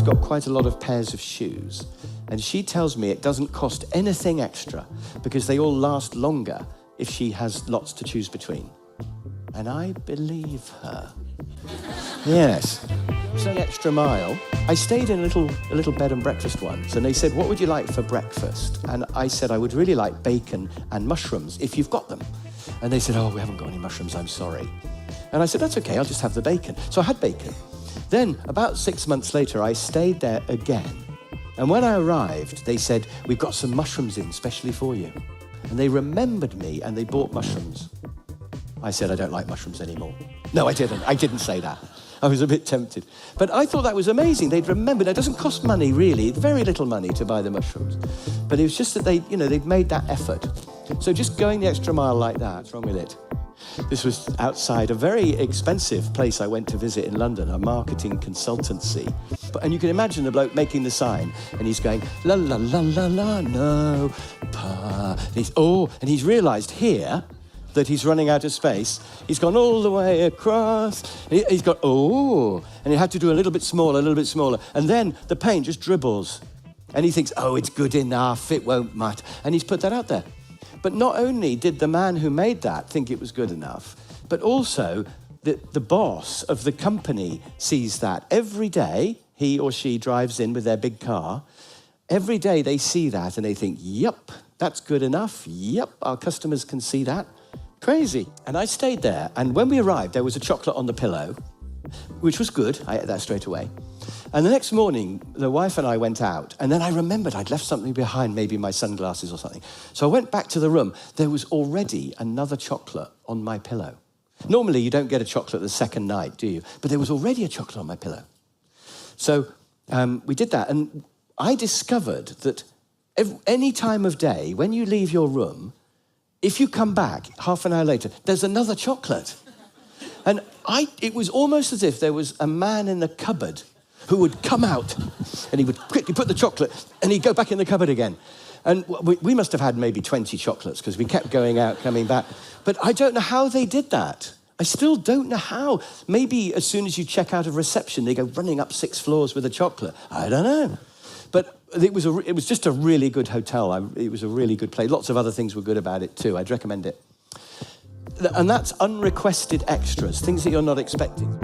got quite a lot of pairs of shoes, and she tells me it doesn't cost anything extra because they all last longer if she has lots to choose between. And I believe her. Yes. So an extra mile. I stayed in a little bed and breakfast once, and they said, what would you like for breakfast? And I said, I would really like bacon and mushrooms, if you've got them. And they said, oh, we haven't got any mushrooms, I'm sorry. And I said, that's okay, I'll just have the bacon. So I had bacon. Then, about 6 months later, I stayed there again. And when I arrived, they said, we've got some mushrooms in, specially for you. And they remembered me, and they bought mushrooms. I said, I don't like mushrooms anymore. No, I didn't say that. I was a bit tempted. But I thought that was amazing. They'd remembered. It doesn't cost money, really. Very little money to buy the mushrooms. But it was just that they'd made that effort. So just going the extra mile like that, what's wrong with it? This was outside a very expensive place I went to visit in London, a marketing consultancy. And you can imagine the bloke making the sign, and he's going, la, la, la, la, la, no, pa. And he's realised here that he's running out of space. He's gone all the way across. He's got, and he had to do a little bit smaller. And then the paint just dribbles. And he thinks, oh, it's good enough, it won't matter. And he's put that out there. But not only did the man who made that think it was good enough, but also the boss of the company sees that. Every day, he or she drives in with their big car. Every day they see that and they think, yep, that's good enough. Yep, our customers can see that. Crazy. And I stayed there, and when we arrived, there was a chocolate on the pillow, which was good. I ate that straight away. And the next morning, the wife and I went out, and then I remembered I'd left something behind, maybe my sunglasses or something. So I went back to the room. There was already another chocolate on my pillow. Normally, you don't get a chocolate the second night, do you? But there was already a chocolate on my pillow. So we did that, and I discovered that any time of day, when you leave your room, if you come back half an hour later, there's another chocolate. And it was almost as if there was a man in the cupboard who would come out and he would quickly put the chocolate and he'd go back in the cupboard again. And we must have had maybe 20 chocolates because we kept going out, coming back. But I don't know how they did that. I still don't know how. Maybe as soon as you check out of reception, they go running up 6 floors with a chocolate. I don't know. But it was just a really good hotel. It was a really good place. Lots of other things were good about it too. I'd recommend it. And that's unrequested extras, things that you're not expecting.